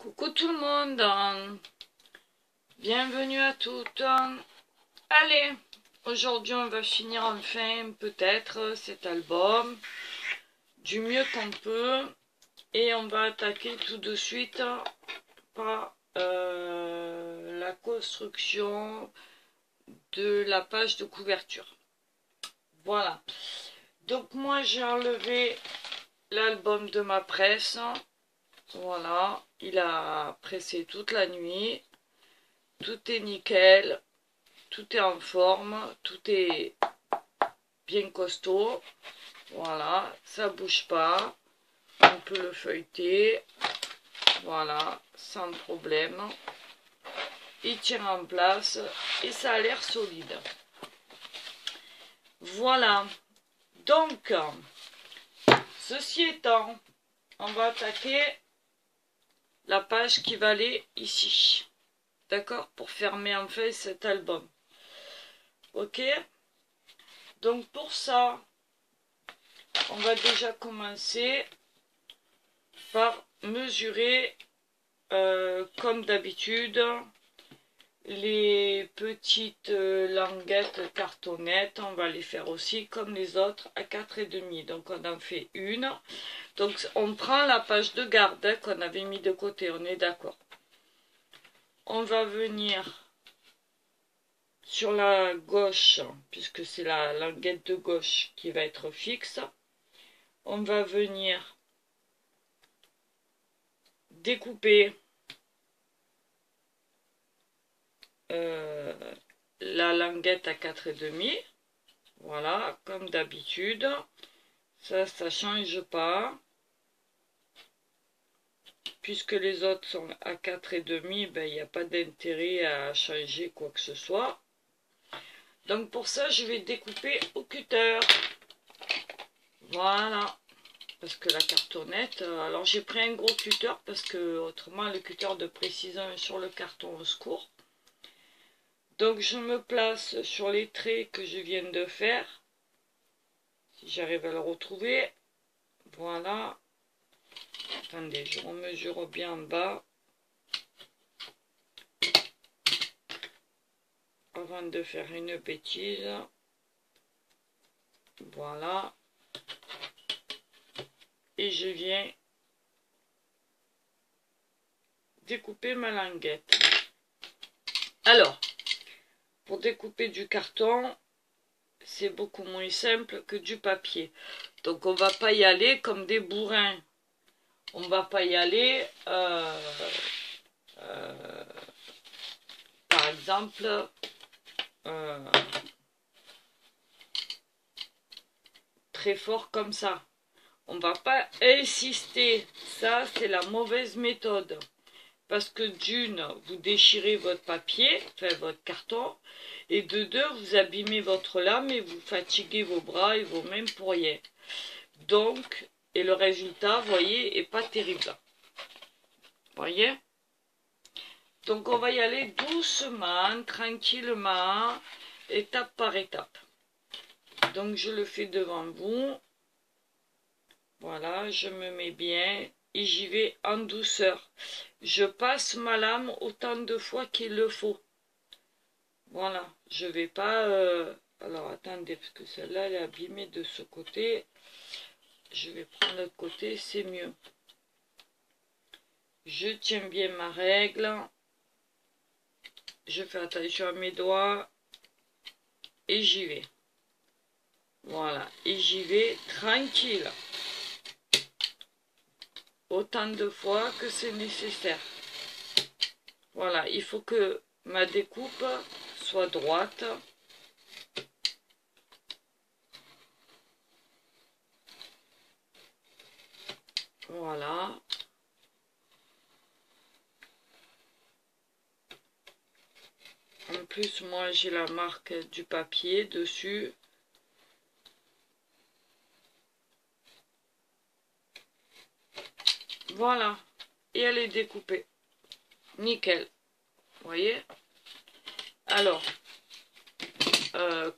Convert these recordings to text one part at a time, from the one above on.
Coucou tout le monde, bienvenue à toutes. Allez, aujourd'hui on va finir enfin peut-être cet album du mieux qu'on peut et on va attaquer tout de suite par la construction de la page de couverture. Voilà, donc moi j'ai enlevé l'album de ma presse. Voilà, il a pressé toute la nuit, tout est nickel, tout est en forme, tout est bien costaud. Voilà, ça bouge pas, on peut le feuilleter, voilà, sans problème. Il tient en place et ça a l'air solide. Voilà, donc, ceci étant, on va attaquer la page qui va aller ici, d'accord, pour fermer enfin cet album. Ok, donc pour ça on va déjà commencer par mesurer comme d'habitude les petites languettes cartonnettes. On va les faire aussi comme les autres à 4,5. Donc on en fait une. Donc on prend la page de garde qu'on avait mis de côté, on est d'accord. On va venir sur la gauche, puisque c'est la languette de gauche qui va être fixe. On va venir découper la languette à 4,5. Voilà, comme d'habitude. Ça change pas. Puisque les autres sont à 4,5, ben, il n'y a pas d'intérêt à changer quoi que ce soit. Donc pour ça, je vais découper au cutter. Voilà. Parce que la cartonnette, alors j'ai pris un gros cutter parce que autrement le cutter de précision sur le carton au secours. Donc je me place sur les traits que je viens de faire. Si j'arrive à le retrouver. Voilà. Attendez, je remesure bien en bas. Avant de faire une bêtise. Voilà. Et je viens découper ma languette. Alors, pour découper du carton, c'est beaucoup moins simple que du papier. Donc on va pas y aller comme des bourrins. On va pas y aller par exemple très fort comme ça. On va pas insister, ça c'est la mauvaise méthode. Parce que d'une, vous déchirez votre papier, enfin votre carton, et de deux, vous abîmez votre lame et vous fatiguez vos bras et vos mains pour rien. Donc, et le résultat, vous voyez, est pas terrible. Voyez? Donc on va y aller doucement, tranquillement, étape par étape. Donc je le fais devant vous. Voilà, je me mets bien et j'y vais en douceur. Je passe ma lame autant de fois qu'il le faut. Voilà, je vais pas... Alors attendez, parce que celle-là elle est abîmée de ce côté. Je vais prendre l'autre côté, c'est mieux. Je tiens bien ma règle. Je fais attention à mes doigts. Et j'y vais. Voilà, et j'y vais tranquille. Autant de fois que c'est nécessaire. Voilà, il faut que ma découpe soit droite. Voilà. En plus, moi, j'ai la marque du papier dessus. Voilà. Et elle est découpée. Nickel. Vous voyez? Alors,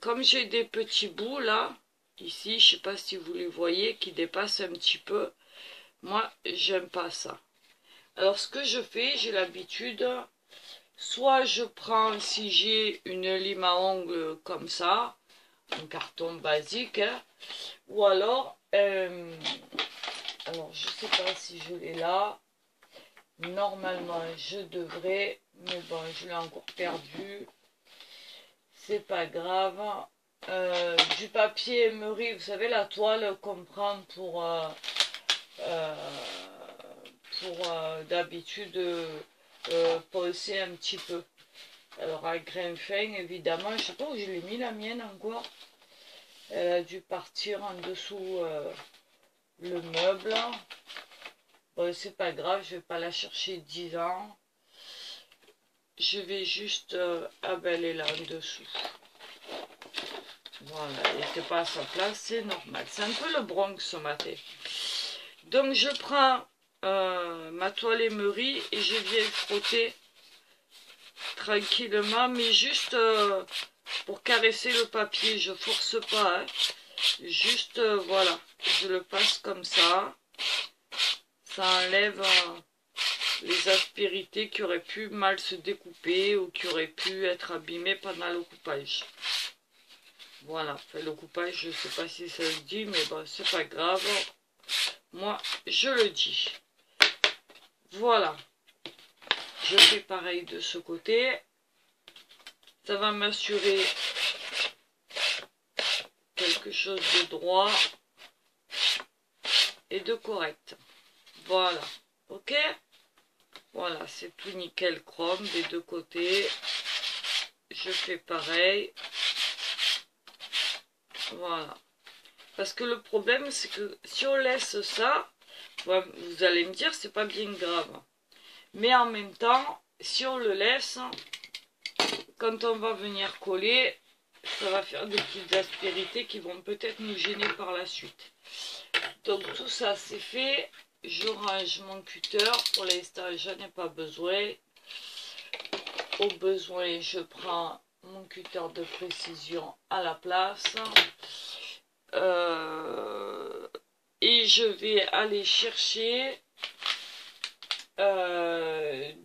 comme j'ai des petits bouts là, ici, je sais pas si vous les voyez, qui dépassent un petit peu. Moi, j'aime pas ça. Alors ce que je fais, j'ai l'habitude, soit je prends, si j'ai une lime à ongles comme ça, un carton basique, hein, ou alors, je sais pas si je l'ai là, normalement je devrais, mais bon je l'ai encore perdu, c'est pas grave. Du papier émeri, vous savez la toile qu'on prend euh, pour d'habitude poser un petit peu. Alors à grain fin évidemment, je sais pas où je l'ai mis la mienne encore. Elle a dû partir en dessous le meuble. Bon, c'est pas grave, je vais pas la chercher 10 ans. Je vais juste ah ben elle est là en dessous. Voilà, elle n'était pas à sa place, c'est normal. C'est un peu le Bronx ce matin. Donc je prends ma toile émerie et je viens frotter tranquillement, mais juste pour caresser le papier. Je force pas, hein. Juste voilà, je le passe comme ça. Ça enlève les aspérités qui auraient pu mal se découper ou qui auraient pu être abîmées pendant le coupage. Voilà, enfin, le coupage, je ne sais pas si ça se dit, mais bon, c'est pas grave. Moi, je le dis. Voilà. Je fais pareil de ce côté. Ça va m'assurer quelque chose de droit et de correct. Voilà. Ok? Voilà, c'est tout nickel chrome des deux côtés. Je fais pareil. Voilà. Parce que le problème, c'est que si on laisse ça, vous allez me dire, c'est pas bien grave. Mais en même temps, si on le laisse, quand on va venir coller, ça va faire des petites aspérités qui vont peut-être nous gêner par la suite. Donc tout ça c'est fait. Je range mon cutter. Pour l'instant, je n'ai pas besoin. Au besoin, je prends mon cutter de précision à la place. Et je vais aller chercher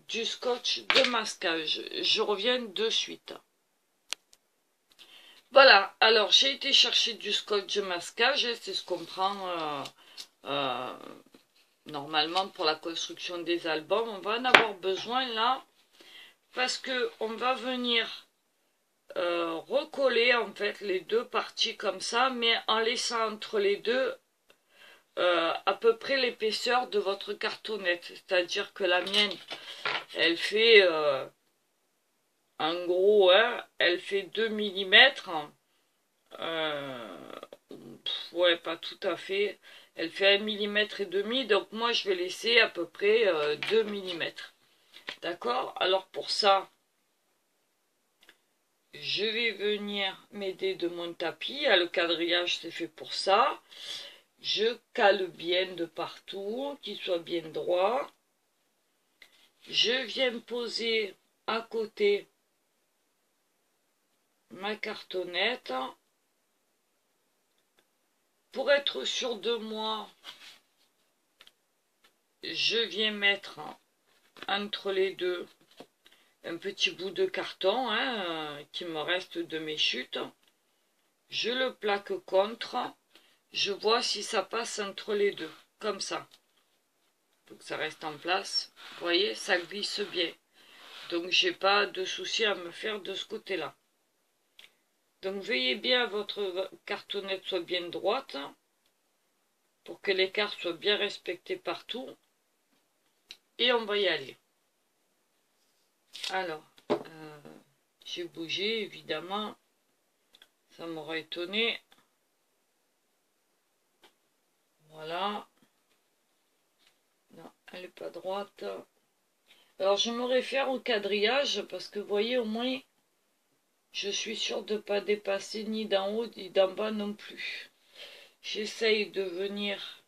du scotch de masquage. Je reviens de suite. Voilà, alors j'ai été chercher du scotch de masquage, c'est ce qu'on prend normalement pour la construction des albums. On va en avoir besoin là, parce que on va venir recoller en fait les deux parties comme ça, mais en laissant entre les deux à peu près l'épaisseur de votre cartonnette. C'est-à-dire que la mienne, elle fait en gros, hein, elle fait 2 mm. Ouais, pas tout à fait. Elle fait 1,5 mm, donc moi je vais laisser à peu près 2 mm. D'accord? Alors pour ça, je vais venir m'aider de mon tapis. Le quadrillage c'est fait pour ça. Je cale bien de partout, qu'il soit bien droit. Je viens me poser à côté ma cartonnette. Pour être sûr de moi, je viens mettre entre les deux un petit bout de carton qui me reste de mes chutes. Je le plaque contre. Je vois si ça passe entre les deux, comme ça. Faut que ça reste en place. Vous voyez, ça glisse bien. Donc j'ai pas de souci à me faire de ce côté-là. Donc veillez bien à votre cartonnette soit bien droite pour que l'écart soit bien respecté partout. Et on va y aller. Alors, j'ai bougé évidemment. Ça m'aura étonné. Voilà. Non, elle n'est pas droite. Alors je me réfère au quadrillage parce que vous voyez au moins je suis sûre de ne pas dépasser ni d'en haut ni d'en bas non plus. J'essaye de venir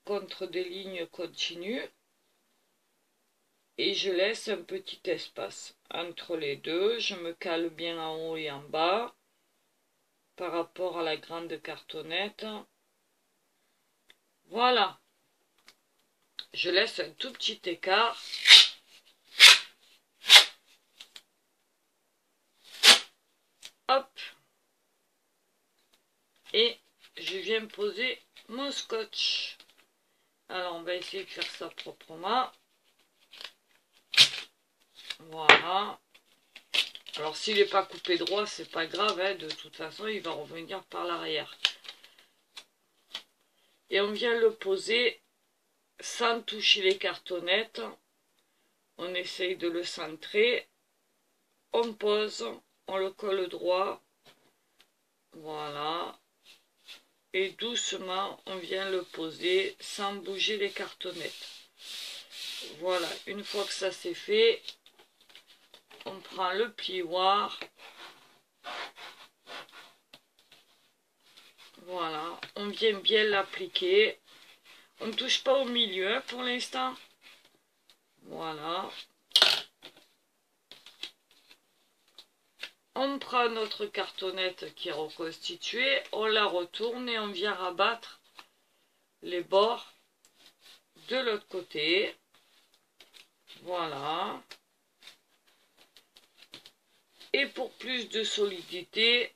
contre des lignes continues et je laisse un petit espace entre les deux. Je me cale bien en haut et en bas par rapport à la grande cartonnette. Voilà. Je laisse un tout petit écart. Hop. Et je viens poser mon scotch. Alors on va essayer de faire ça proprement. Voilà. Alors s'il n'est pas coupé droit, c'est pas grave, hein, de toute façon il va revenir par l'arrière. Et on vient le poser sans toucher les cartonnettes. On essaye de le centrer. On pose, on le colle droit. Voilà. Et doucement, on vient le poser sans bouger les cartonnettes. Voilà. Une fois que ça c'est fait, on prend le plioir. Voilà. On vient bien l'appliquer. On ne touche pas au milieu pour l'instant. Voilà. On prend notre cartonnette qui est reconstituée, on la retourne et on vient rabattre les bords de l'autre côté. Voilà. Et pour plus de solidité,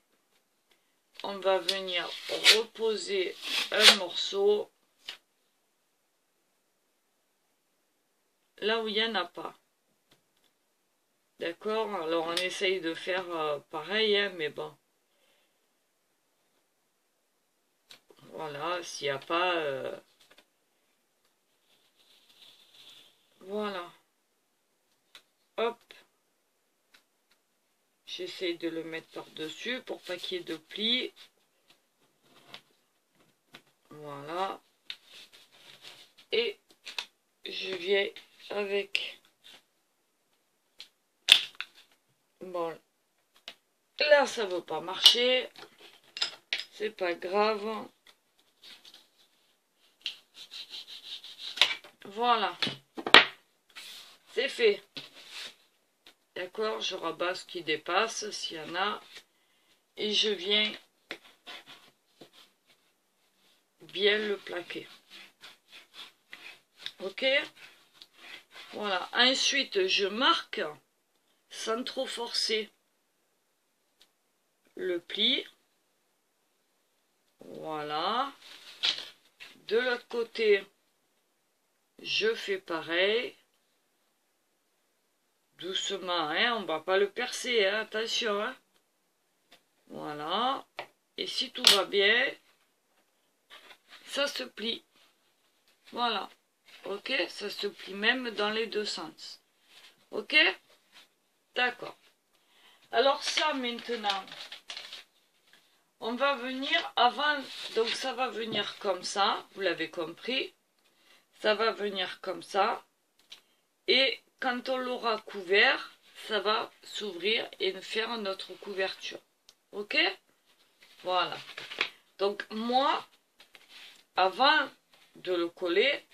on va venir reposer un morceau là où il n'y en a pas. D'accord? Alors on essaye de faire pareil, hein, mais bon. Voilà, s'il n'y a pas... Voilà. Hop. J'essaye de le mettre par-dessus pour pas qu'il y ait de plis. Voilà. Et je viens avec... Bon. Là, ça veut pas marcher. C'est pas grave. Voilà. C'est fait. D'accord, je rabats ce qui dépasse, s'il y en a. Et je viens bien le plaquer. Ok? Voilà. Ensuite, je marque, sans trop forcer, le pli. Voilà. De l'autre côté, je fais pareil. Doucement, hein, on ne va pas le percer, hein, attention. Hein. Voilà. Et si tout va bien, ça se plie. Voilà. Ok, ça se plie même dans les deux sens. Ok? D'accord. Alors ça, maintenant, on va venir avant, donc ça va venir comme ça, vous l'avez compris. Ça va venir comme ça. Et quand on l'aura couvert, ça va s'ouvrir et faire notre couverture. Ok? Voilà. Donc moi, avant de le coller,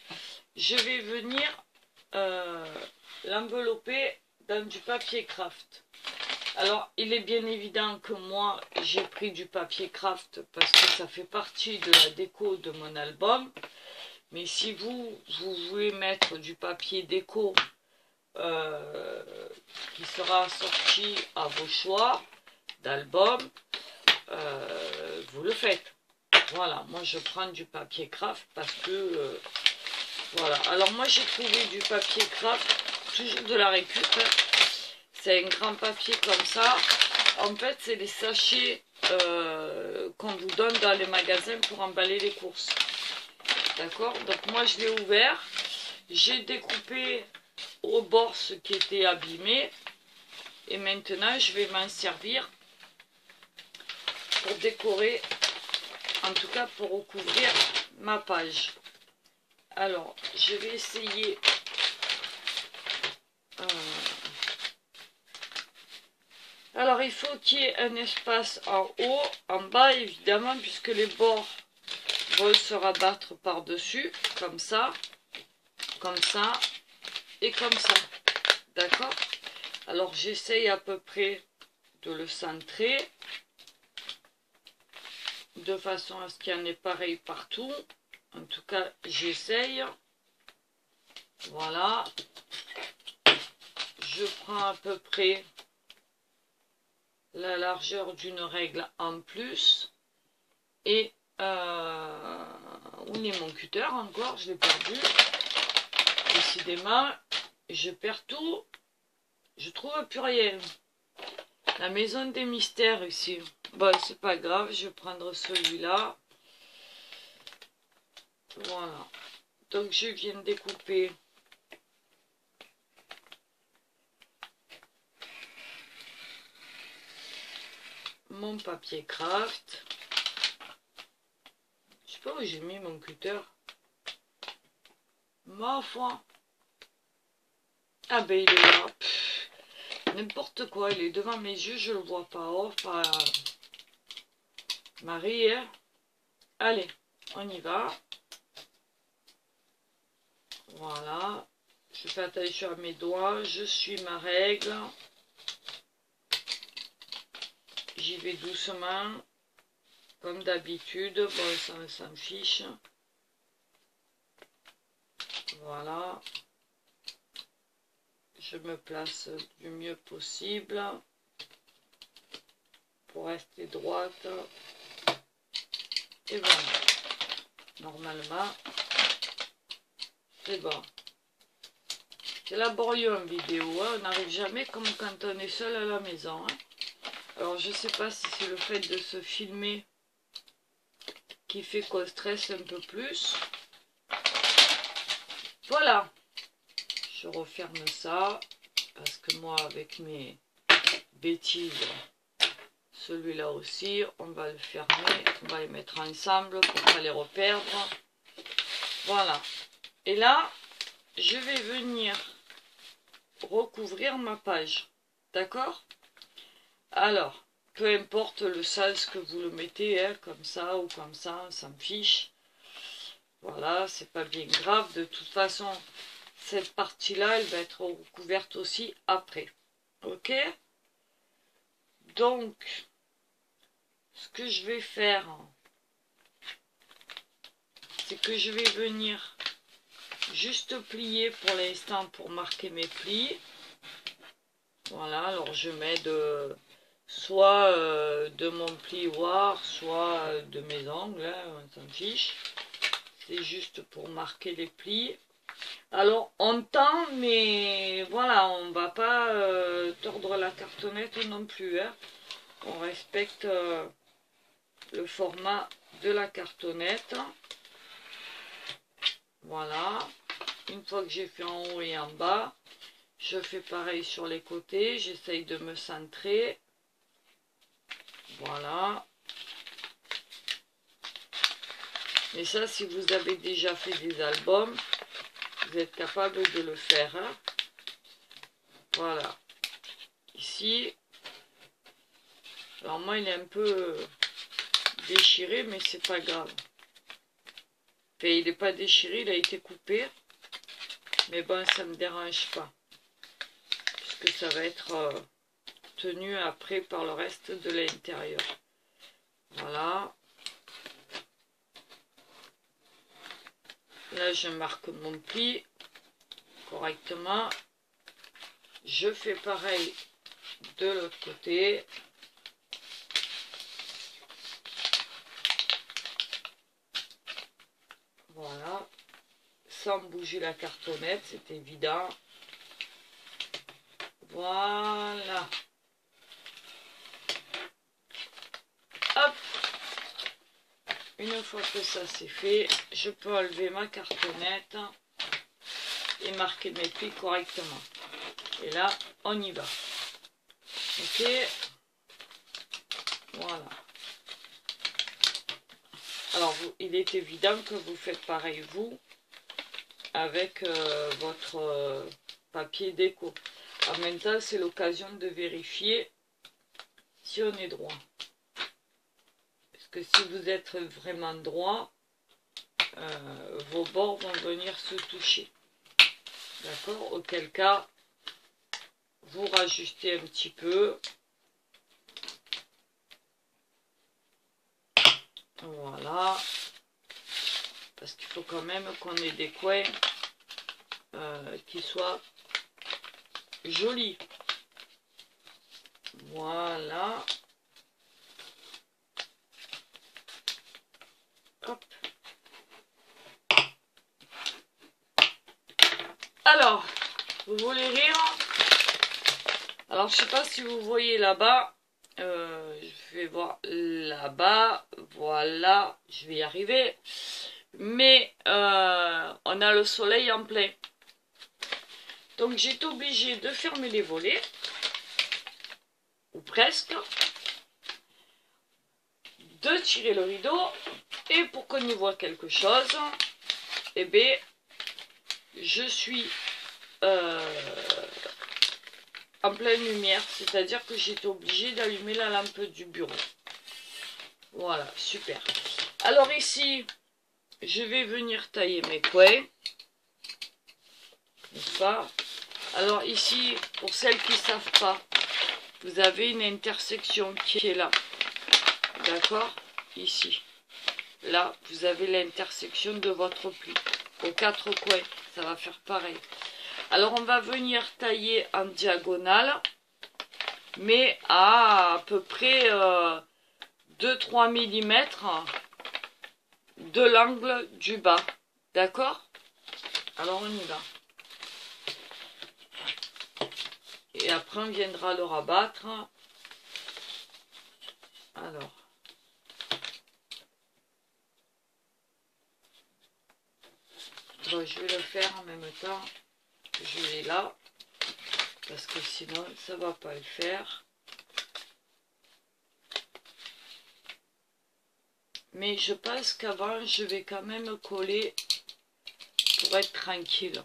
je vais venir l'envelopper dans du papier craft. Alors, il est bien évident que moi, j'ai pris du papier craft parce que ça fait partie de la déco de mon album. Mais si vous voulez mettre du papier déco qui sera sorti à vos choix d'album, vous le faites. Voilà, moi je prends du papier craft parce que voilà. Alors moi j'ai trouvé du papier craft, toujours de la récup. C'est un grand papier comme ça. En fait, c'est les sachets qu'on vous donne dans les magasins pour emballer les courses. D'accord? Donc moi je l'ai ouvert. J'ai découpé au bord ce qui était abîmé. Et maintenant je vais m'en servir pour décorer, en tout cas pour recouvrir ma page. Alors je vais essayer alors il faut qu'il y ait un espace en haut, en bas évidemment, puisque les bords vont se rabattre par dessus, comme ça et comme ça. D'accord? Alors j'essaye à peu près de le centrer de façon à ce qu'il y en ait pareil partout. En tout cas j'essaye. Voilà. Je prends à peu près la largeur d'une règle en plus. Et où est mon cutter encore? Je l'ai perdu. Décidément, je perds tout. Je trouve plus rien. La maison des mystères ici. Bon, c'est pas grave, je vais prendre celui-là. Voilà. Donc je viens de découper mon papier craft. Je sais pas où j'ai mis mon cutter. Ma foi. Ah ben il est là. N'importe quoi, il est devant mes yeux, je le vois pas. Oh, pas... Marie, hein. Allez, on y va. Voilà. Je fais attention à mes doigts, je suis ma règle. J'y vais doucement, comme d'habitude. Bon, ça s'en fiche. Voilà. Je me place du mieux possible pour rester droite. Et voilà. Normalement, c'est bon. C'est laborieux en vidéo. Hein. On n'arrive jamais comme quand on est seul à la maison. Hein. Alors, je sais pas si c'est le fait de se filmer qui fait qu'on stresse un peu plus. Voilà. Je referme ça. Parce que moi, avec mes bêtises, celui-là aussi, on va le fermer. On va les mettre ensemble pour pas les reperdre. Voilà. Et là, je vais venir recouvrir ma page. D'accord? Alors, peu importe le sens que vous le mettez, hein, comme ça ou comme ça me fiche. Voilà, c'est pas bien grave. De toute façon, cette partie-là, elle va être recouverte aussi après. Ok? Donc, ce que je vais faire, c'est que je vais venir juste plier pour l'instant pour marquer mes plis. Voilà, alors je mets soit de mon plioir, soit de mes ongles, hein, on s'en fiche. C'est juste pour marquer les plis. Alors on tend, mais voilà, on va pas tordre la cartonnette non plus. Hein. On respecte le format de la cartonnette. Voilà. Une fois que j'ai fait en haut et en bas, je fais pareil sur les côtés. J'essaye de me centrer. Voilà. Et ça, si vous avez déjà fait des albums, vous êtes capable de le faire. Hein. Voilà. Ici. Alors moi, il est un peu déchiré, mais c'est pas grave. Enfin, il n'est pas déchiré, il a été coupé. Mais bon, ça ne me dérange pas. Puisque ça va être tenu après par le reste de l'intérieur. Voilà. Là, je marque mon pli correctement. Je fais pareil de l'autre côté. Voilà. Sans bouger la cartonnette, c'est évident. Voilà. Hop. Une fois que ça c'est fait, je peux enlever ma cartonnette et marquer mes plis correctement. Et là, on y va. Ok. Voilà. Alors, il est évident que vous faites pareil, vous, avec votre papier déco. En même temps, c'est l'occasion de vérifier si on est droit. Parce que si vous êtes vraiment droit, vos bords vont venir se toucher. D'accord? Auquel cas, vous rajustez un petit peu. Voilà. Parce qu'il faut quand même qu'on ait des coins qui soit joli. Voilà. Hop. Alors, vous voulez rire? Alors, je sais pas si vous voyez là-bas. Je vais voir là-bas. Voilà, je vais y arriver. Mais on a le soleil en plein. Donc, j'ai été obligée de fermer les volets. Ou presque. De tirer le rideau. Et pour qu'on y voit quelque chose, eh bien, je suis en pleine lumière, c'est-à-dire que j'étais obligée d'allumer la lampe du bureau. Voilà, super. Alors ici, je vais venir tailler mes coins. N'est-ce pas? Alors ici, pour celles qui ne savent pas, vous avez une intersection qui est là. D'accord? Ici. Là, vous avez l'intersection de votre pli. Aux quatre coins, ça va faire pareil. Alors, on va venir tailler en diagonale, mais à peu près 2-3 mm de l'angle du bas. D'accord? Alors, on y va. Et après, on viendra le rabattre. Alors. Bon, je vais le faire en même temps. Je l'ai là. Parce que sinon, ça va pas le faire. Mais je pense qu'avant, je vais quand même coller pour être tranquille.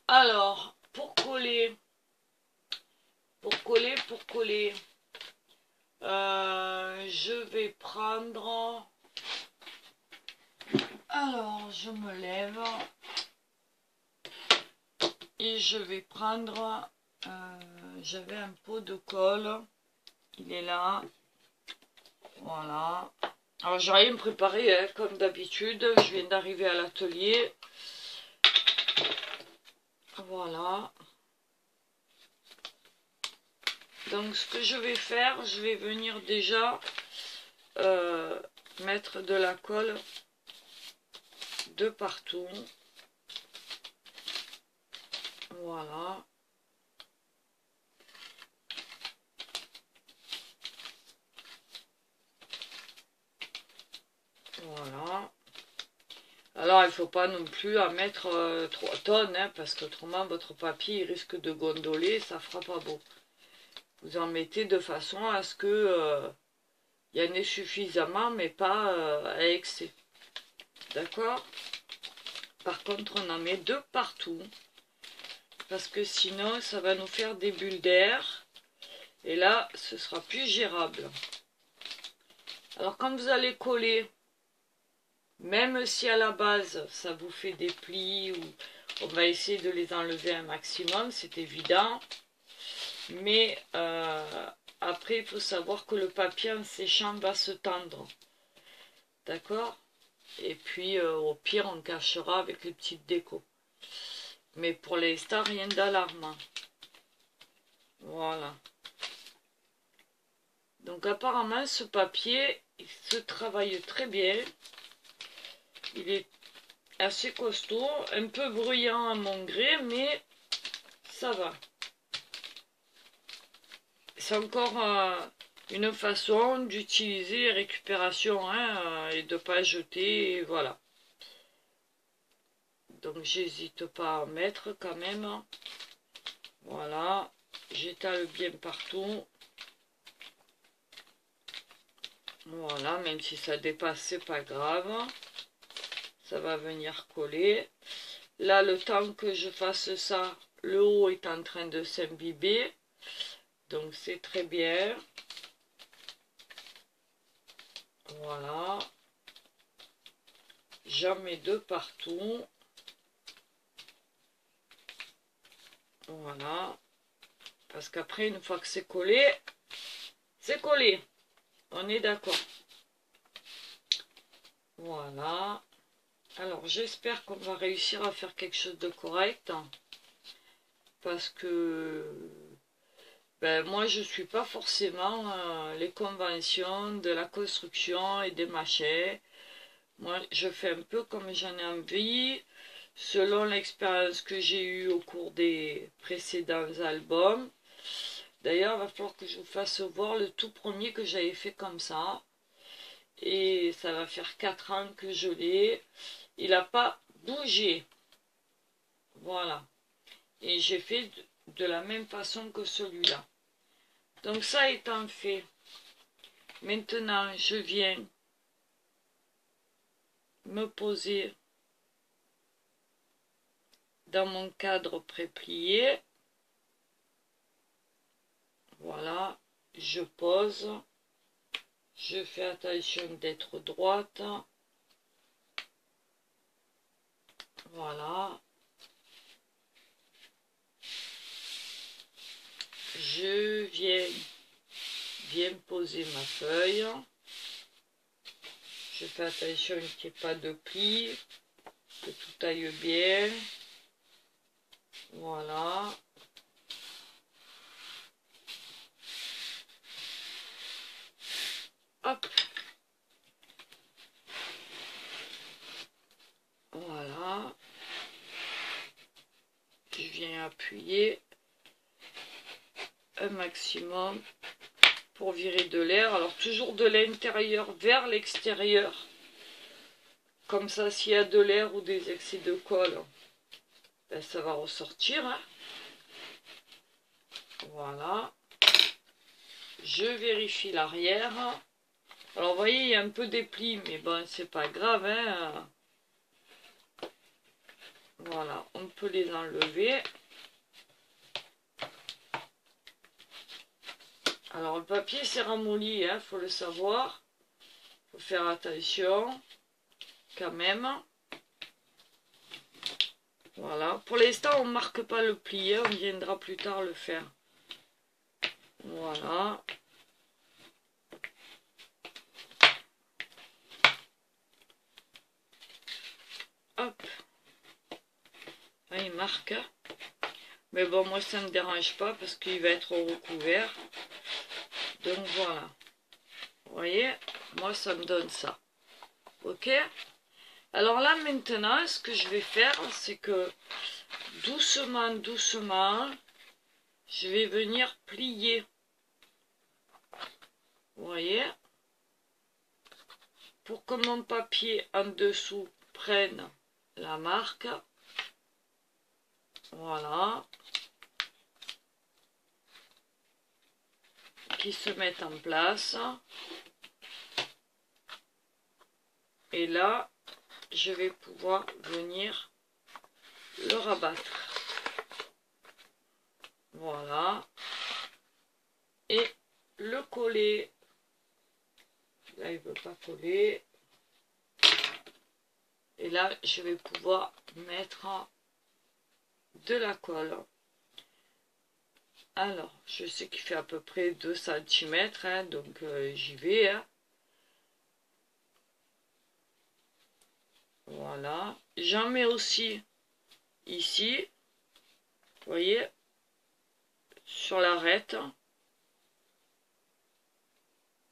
Alors, pour coller, je vais prendre... Alors, je me lève et je vais prendre... J'avais un pot de colle, il est là. Voilà. Alors, j'ai rien préparé, hein, comme d'habitude. Je viens d'arriver à l'atelier. Voilà. Donc, ce que je vais faire, je vais venir déjà mettre de la colle de partout. Voilà. Voilà. Alors, il ne faut pas non plus en mettre 3 tonnes, hein, parce qu'autrement, votre papier il risque de gondoler, ça fera pas beau. Vous en mettez de façon à ce que il y en ait suffisamment, mais pas à excès. D'accord? Par contre, on en met 2 partout, parce que sinon, ça va nous faire des bulles d'air, et là, ce sera plus gérable. Alors, quand vous allez coller, même si à la base, ça vous fait des plis, ou on va essayer de les enlever un maximum, c'est évident. Mais après, il faut savoir que le papier en séchant va se tendre. D'accord? Et puis, au pire, on cachera avec les petites décos. Mais pour l'instant, rien d'alarmant. Voilà. Donc, apparemment, ce papier, il se travaille très bien. Il est assez costaud, un peu bruyant à mon gré, mais ça va. C'est encore une façon d'utiliser les récupérations, hein, et de ne pas jeter, et voilà. Donc j'hésite pas à en mettre quand même. Voilà, j'étale bien partout. Voilà, même si ça dépasse, c'est pas grave. Ça va venir coller. Là, le temps que je fasse ça, le haut est en train de s'imbiber. Donc c'est très bien. Voilà. J'en mets 2 partout. Voilà. Parce qu'après, une fois que c'est collé, c'est collé. On est d'accord. Voilà. Alors j'espère qu'on va réussir à faire quelque chose de correct. Parce que ben, moi je suis pas forcément les conventions de la construction et des machins. Moi je fais un peu comme j'en ai envie, selon l'expérience que j'ai eue au cours des précédents albums. D'ailleurs, il va falloir que je vous fasse voir le tout premier que j'avais fait comme ça. Et ça va faire 4 ans que je l'ai. Il n'a pas bougé. Voilà. Et j'ai fait de la même façon que celui-là. Donc ça étant fait, maintenant je viens me poser dans mon cadre pré-plié. Voilà, je pose. Je fais attention d'être droite. Voilà. Je viens bien poser ma feuille. Je fais attention qu'il n'y ait pas de plis, que tout aille bien. Voilà. Hop. Voilà. Je viens appuyer un maximum pour virer de l'air. Alors toujours de l'intérieur vers l'extérieur. Comme ça, s'il y a de l'air ou des excès de colle, ben, ça va ressortir. Hein. Voilà. Je vérifie l'arrière. Alors, vous voyez, il y a un peu des plis, mais bon, c'est pas grave. Hein. Voilà, on peut les enlever. Alors, le papier s'est ramolli, hein, faut le savoir. Faut faire attention, quand même. Voilà. Pour l'instant, on ne marque pas le pli, hein, on viendra plus tard le faire. Voilà. Hop. Là, il marque. Mais bon, moi, ça ne me dérange pas parce qu'il va être recouvert. Donc, voilà. Vous voyez, moi, ça me donne ça. Ok? Alors là, maintenant, ce que je vais faire, c'est que doucement, doucement, je vais venir plier. Vous voyez? Pour que mon papier en dessous prenne la marque. Voilà. Qui se mette en place. Et là, je vais pouvoir venir le rabattre. Voilà. Et le coller. Là, il ne veut pas coller. Et là, je vais pouvoir mettre de la colle. Alors, je sais qu'il fait à peu près 2 cm, hein, donc j'y vais. Hein. Voilà. J'en mets aussi ici. Vous voyez, sur l'arête.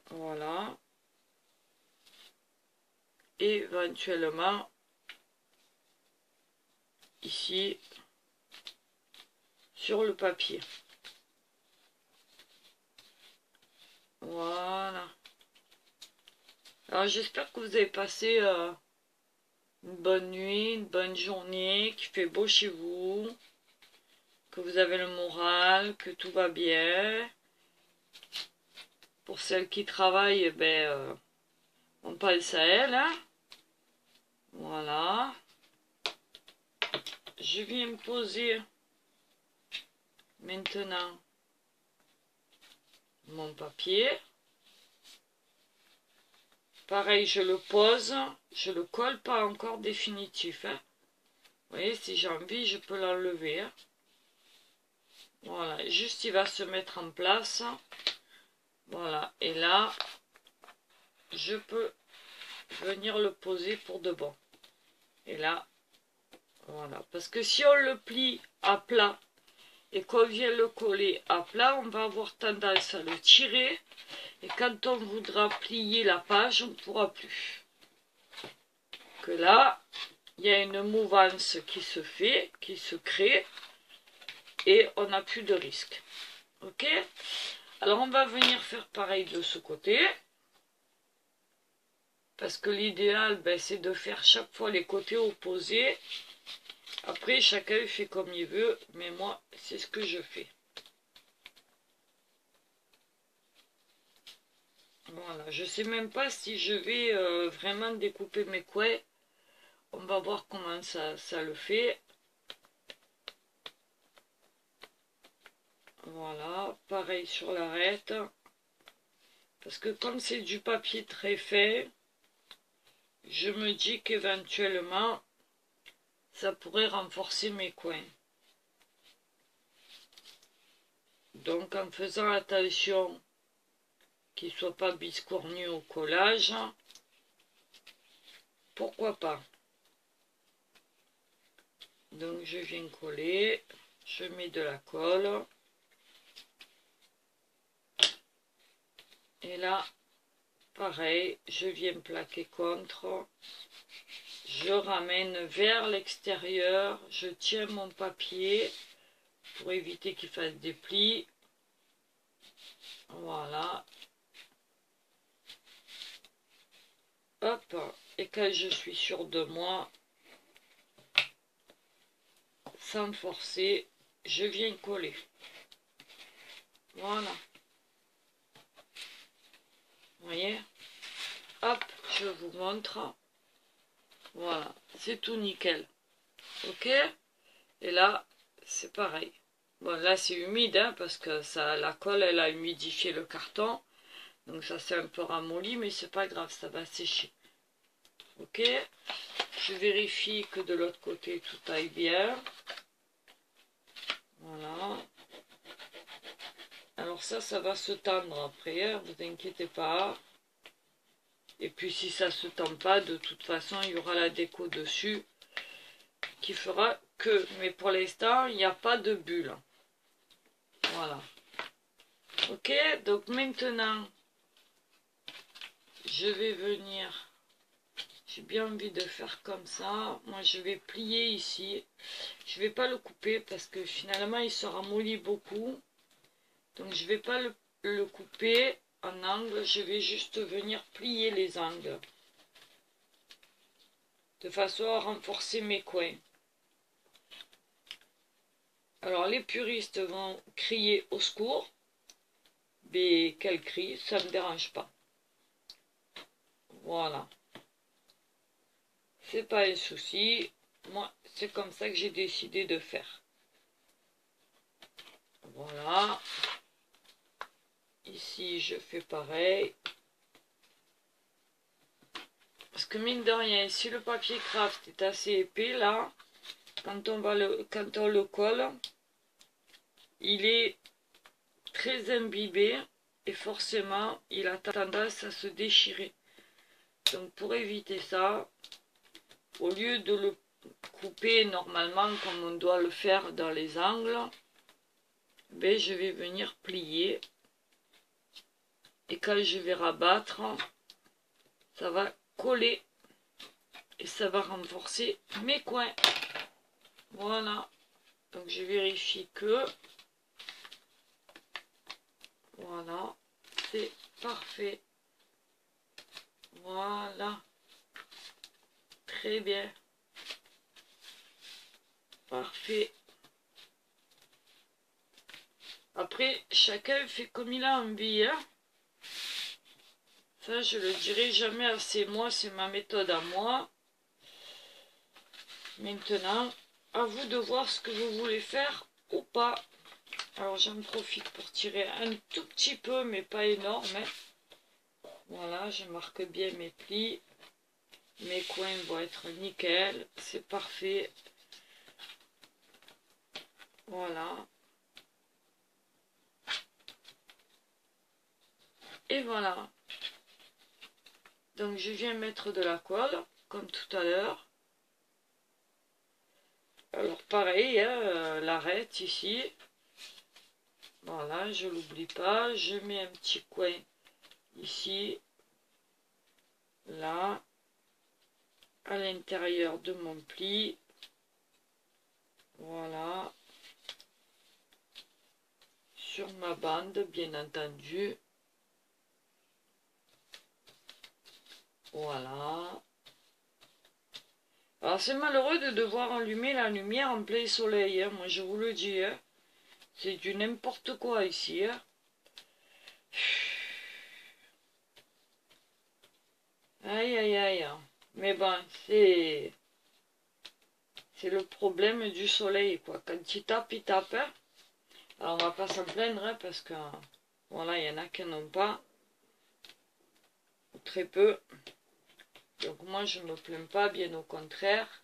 Voilà. Et éventuellement, ici, sur le papier. Voilà. Alors j'espère que vous avez passé une bonne nuit, une bonne journée, qu'il fait beau chez vous, que vous avez le moral, que tout va bien. Pour celles qui travaillent, eh ben, on pense à elles. Hein. Voilà. Je viens me poser maintenant mon papier. Pareil, je le pose, je le colle pas encore définitif. Hein. Vous voyez, si j'ai envie, je peux l'enlever. Hein. Voilà, juste il va se mettre en place. Voilà, et là, je peux venir le poser pour de bon. Et là, voilà. Parce que si on le plie à plat et qu'on vient le coller à plat, on va avoir tendance à le tirer. Et quand on voudra plier la page, on ne pourra plus. Que là, il y a une mouvance qui se fait, qui se crée. Et on n'a plus de risque. Ok? Alors on va venir faire pareil de ce côté. Parce que l'idéal, ben, c'est de faire chaque fois les côtés opposés. Après, chacun fait comme il veut. Mais moi, c'est ce que je fais. Voilà. Je ne sais même pas si je vais vraiment découper mes coins. On va voir comment ça le fait. Voilà. Pareil sur l'arête. Parce que comme c'est du papier très fin, je me dis qu'éventuellement, ça pourrait renforcer mes coins. Donc en faisant attention qu'il ne soit pas biscornu au collage, pourquoi pas. Donc je viens coller, je mets de la colle. Et là, pareil, je viens plaquer contre. Je ramène vers l'extérieur, je tiens mon papier pour éviter qu'il fasse des plis. Voilà. Hop, et quand je suis sûre de moi, sans forcer, je viens coller. Voilà. Vous voyez? Hop, je vous montre. Voilà, c'est tout nickel. Ok? Et là, c'est pareil. Bon, là, c'est humide, hein, parce que ça, la colle, elle a humidifié le carton. Donc ça s'est un peu ramolli, mais c'est pas grave, ça va sécher. Ok? Je vérifie que de l'autre côté, tout aille bien. Voilà. Alors ça va se tendre après, hein, vous inquiétez pas. Et puis si ça se tend pas, de toute façon, il y aura la déco dessus qui fera que. Mais pour l'instant, il n'y a pas de bulle. Voilà. Ok, donc maintenant, je vais venir. J'ai bien envie de faire comme ça. Moi, je vais plier ici. Je vais pas le couper parce que finalement, il se ramollit beaucoup. Donc, je vais pas le couper en angle. Je vais juste venir plier les angles. De façon à renforcer mes coins. Alors, les puristes vont crier au secours. Mais quel cri, ça ne me dérange pas. Voilà. C'est pas un souci. Moi, c'est comme ça que j'ai décidé de faire. Voilà. Ici, je fais pareil. Parce que mine de rien, si le papier craft est assez épais, là, quand on le colle, il est très imbibé et forcément, il a tendance à se déchirer. Donc, pour éviter ça, au lieu de le couper normalement comme on doit le faire dans les angles, ben, je vais venir plier. Et quand je vais rabattre, ça va coller et ça va renforcer mes coins. Voilà. Donc je vérifie que voilà, c'est parfait. Voilà. Très bien. Parfait. Après, chacun fait comme il a envie, hein. Ça, je le dirai jamais assez. Moi, c'est ma méthode à moi. Maintenant, à vous de voir ce que vous voulez faire ou pas. Alors, j'en profite pour tirer un tout petit peu, mais pas énorme. Hein. Voilà, je marque bien mes plis. Mes coins vont être nickel. C'est parfait. Voilà. Et voilà. Donc, je viens mettre de la colle, comme tout à l'heure. Alors pareil, hein, l'arête ici. Voilà, je l'oublie pas. Je mets un petit coin ici, là, à l'intérieur de mon pli. Voilà. Sur ma bande, bien entendu. Voilà. Alors c'est malheureux de devoir allumer la lumière en plein soleil, hein, moi je vous le dis. Hein. C'est du n'importe quoi ici. Hein. Aïe aïe aïe. Mais bon, c'est le problème du soleil, quoi. Quand il tape, il tape. Hein. Alors on va pas s'en plaindre, hein, parce que voilà, il y en a qui n'ont pas. Très peu. Donc moi je me plains pas, bien au contraire.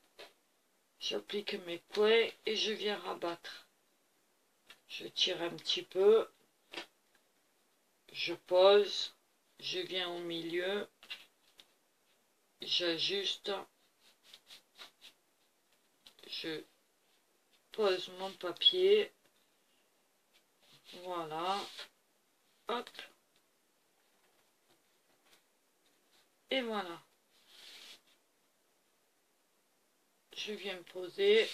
J'applique mes coins et je viens rabattre. Je tire un petit peu. Je pose. Je viens au milieu. J'ajuste. Je pose mon papier. Voilà. Hop. Et voilà. Je viens poser.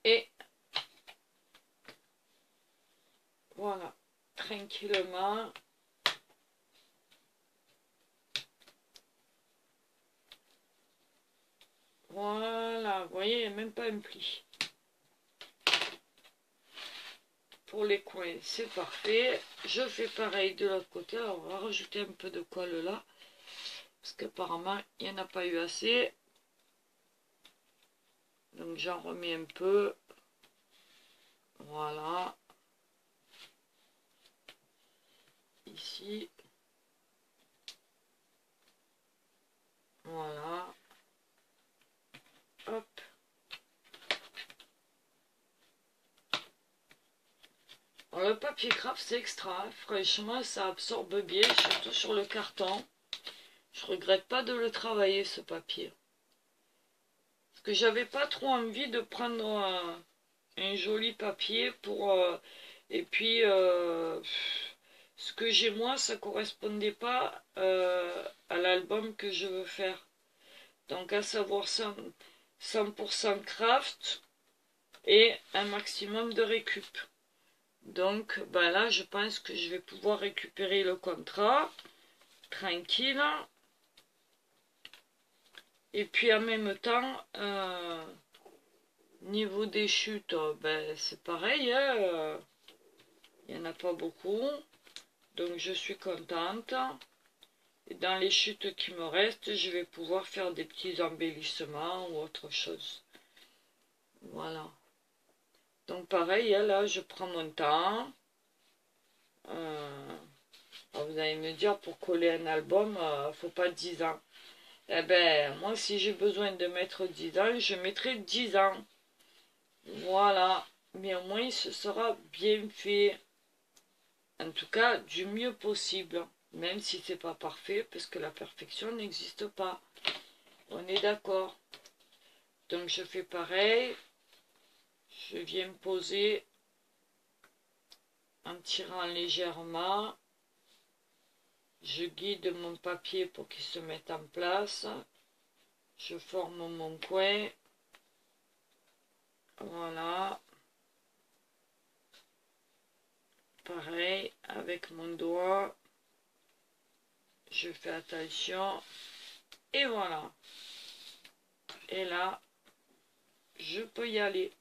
Et voilà. Tranquillement. Voilà. Vous voyez, il n'y a même pas un pli. Pour les coins, c'est parfait. Je fais pareil de l'autre côté. Alors, on va rajouter un peu de colle là. Parce qu'apparemment, il n'y en a pas eu assez. Donc, j'en remets un peu. Voilà. Ici. Voilà. Hop. Alors, le papier craft, c'est extra. Hein. Franchement, ça absorbe bien, surtout sur le carton. Je regrette pas de le travailler, ce papier. Parce que j'avais pas trop envie de prendre un joli papier pour... et puis, ce que j'ai moi, ça correspondait pas à l'album que je veux faire. Donc, à savoir 100% craft et un maximum de récup. Donc, ben là, je pense que je vais pouvoir récupérer le contrat tranquille. Et puis, en même temps, niveau des chutes, ben, c'est pareil. Hein, il n'y en a pas beaucoup. Donc, je suis contente. Et dans les chutes qui me restent, je vais pouvoir faire des petits embellissements ou autre chose. Voilà. Donc, pareil, là, je prends mon temps. Vous allez me dire, pour coller un album, faut pas 10 ans. Eh ben, moi, si j'ai besoin de mettre 10 ans, je mettrai 10 ans. Voilà. Mais au moins, ce sera bien fait. En tout cas, du mieux possible. Même si c'est pas parfait, parce que la perfection n'existe pas. On est d'accord. Donc, je fais pareil. Je viens poser en tirant légèrement. Je guide mon papier pour qu'il se mette en place. Je forme mon coin. Voilà. Pareil, avec mon doigt. Je fais attention. Et voilà. Et là, je peux y aller.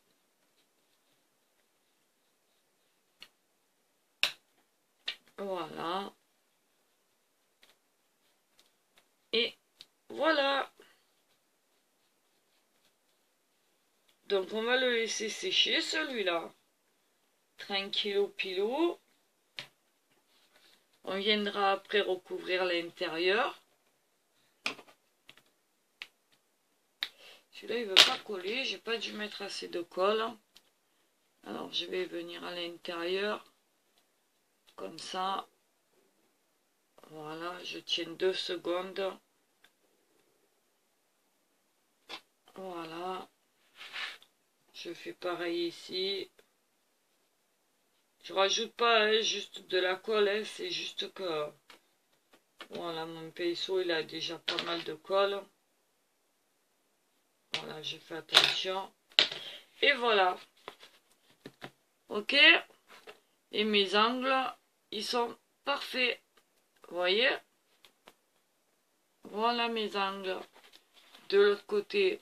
Voilà. Et voilà. Donc on va le laisser sécher celui-là. Tranquillou pilou. On viendra après recouvrir l'intérieur. Celui-là il veut pas coller. J'ai pas dû mettre assez de colle. Alors je vais venir à l'intérieur. Comme ça. Voilà, je tiens 2 secondes. Voilà. Je fais pareil ici. Je rajoute pas hein, juste de la colle, hein, c'est juste que voilà, mon pinceau il a déjà pas mal de colle. Voilà, je fais attention. Et voilà. Ok. Et mes angles, ils sont parfaits. Vous voyez? Voilà mes angles. De l'autre côté,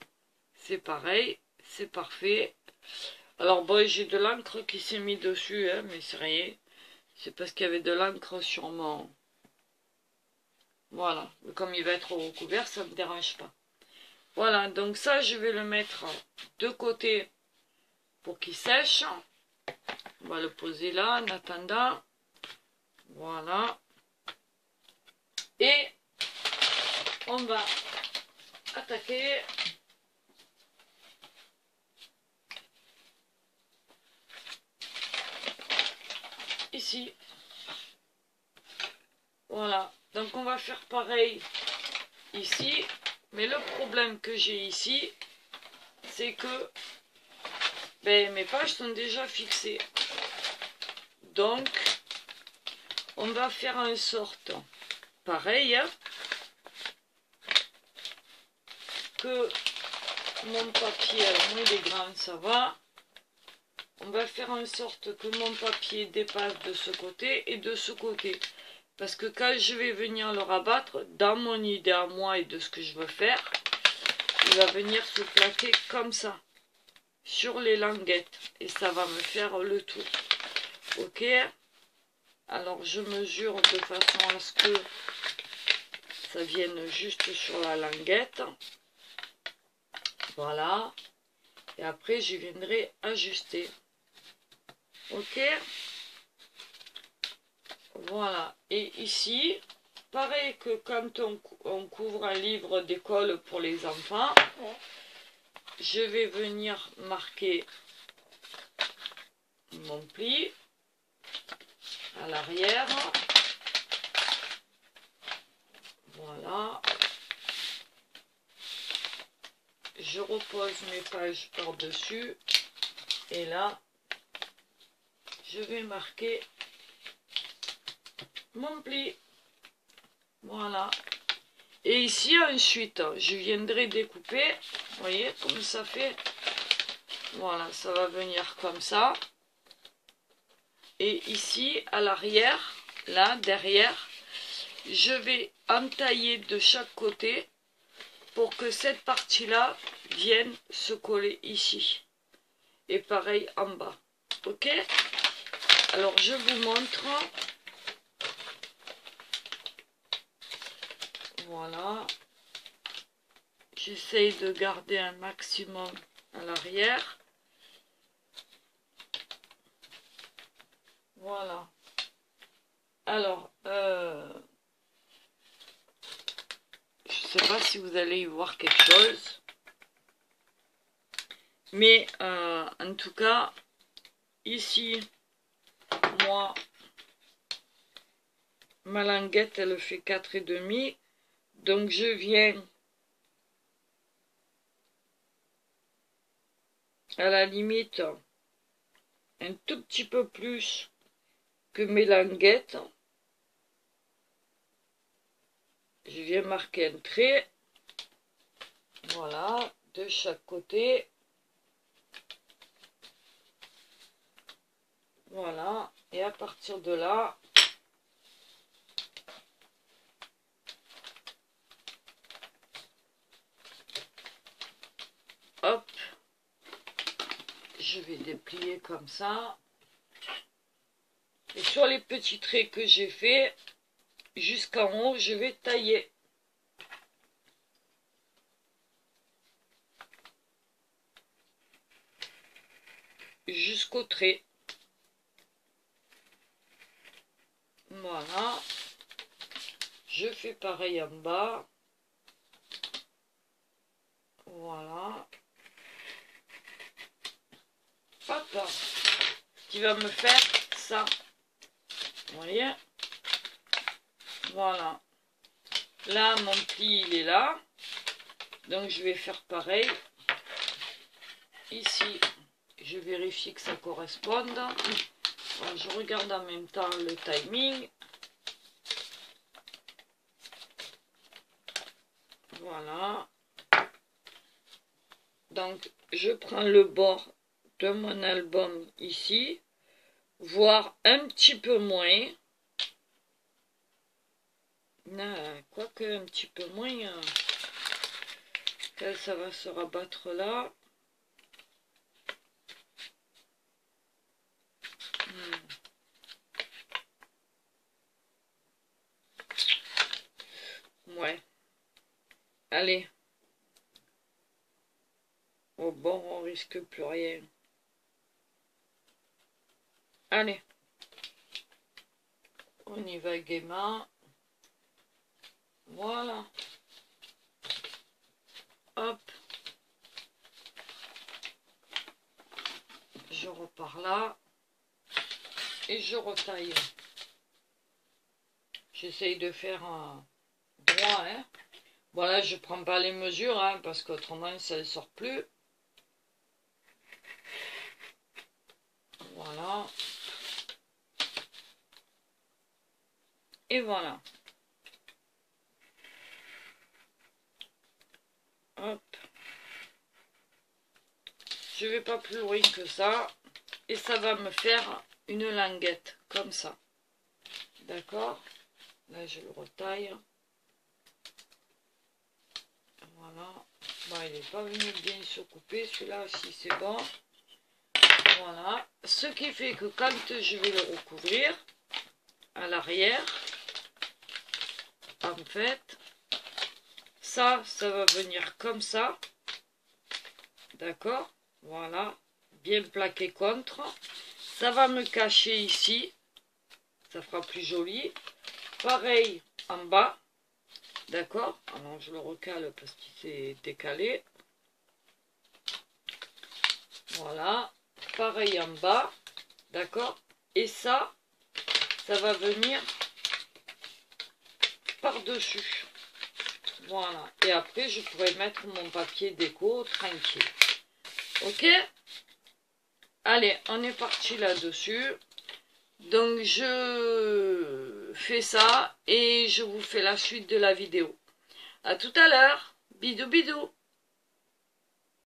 c'est pareil. C'est parfait. Alors bon, j'ai de l'encre qui s'est mis dessus, hein, mais c'est rien. C'est parce qu'il y avait de l'encre sur mon... Voilà. Comme il va être recouvert, ça ne me dérange pas. Voilà, donc ça, je vais le mettre de côté pour qu'il sèche. On va le poser là en attendant. Voilà. Et on va attaquer ici. Voilà. Donc on va faire pareil ici. Mais le problème que j'ai ici, c'est que mes pages sont déjà fixées. Donc, on va faire en sorte, pareil, hein, que mon papier, moi il est grand, ça va. On va faire en sorte que mon papier dépasse de ce côté et de ce côté. Parce que quand je vais venir le rabattre, dans mon idée à moi et de ce que je veux faire, il va venir se plaquer comme ça, sur les languettes. Et ça va me faire le tour. Ok? Alors je mesure de façon à ce que ça vienne juste sur la languette. Voilà. Et après je viendrai ajuster. Ok? Voilà. Et ici, pareil que quand on couvre un livre d'école pour les enfants, je vais venir marquer mon pli à l'arrière. Voilà. Je repose mes pages par-dessus. Et là, je vais marquer mon pli. Voilà. Et ici, ensuite, je viendrai découper. Vous voyez comme ça fait. Voilà, ça va venir comme ça. Et ici, à l'arrière, là, derrière, je vais entailler de chaque côté pour que cette partie-là vienne se coller ici. Et pareil en bas. Ok? Alors, je vous montre. Voilà. J'essaye de garder un maximum à l'arrière. Voilà. Alors, je sais pas si vous allez y voir quelque chose. Mais en tout cas, ici, moi, ma languette, elle fait 4,5. Donc, je viens à la limite un tout petit peu plus que mes languettes. Je viens marquer un trait. Voilà, de chaque côté. Voilà, et à partir de là, hop, je vais déplier comme ça. Et sur les petits traits que j'ai fait, jusqu'en haut, je vais tailler. Jusqu'au trait. Voilà. Je fais pareil en bas. Voilà. Hop. Qui va me faire ça. Vous voyez? Voilà. Là, mon pli, il est là. Donc, je vais faire pareil. Ici. je vérifie que ça corresponde. Bon, je regarde en même temps le timing. Voilà. Donc, je prends le bord de mon album ici, voire un petit peu moins. Quoique un petit peu moins, ça va se rabattre là. Ouais. Allez. Au bord, on risque plus rien. Allez. On y va gaiement. Voilà. Hop. Je repars là. Et je retaille. J'essaye de faire un droit, hein. Voilà, je prends pas les mesures, hein, parce qu'autrement ça ne sort plus. Voilà. Et voilà. Hop. Je vais pas plus loin que ça. Et ça va me faire une languette, comme ça. D'accord? Là, je le retaille. Voilà. Bon, il n'est pas venu bien se couper, celui-là, si c'est bon. Voilà. Ce qui fait que quand je vais le recouvrir, à l'arrière, en fait, ça va venir comme ça. D'accord? Voilà. Bien plaqué contre. Ça va me cacher ici. Ça fera plus joli. Pareil en bas. D'accord? Alors je le recale parce qu'il s'est décalé. Voilà. Pareil en bas. D'accord? Et ça va venir par-dessus. Voilà. Et après, je pourrais mettre mon papier déco tranquille. Ok? Allez, on est parti là-dessus. Donc, je fais ça et je vous fais la suite de la vidéo. À tout à l'heure. Bisous, bisous.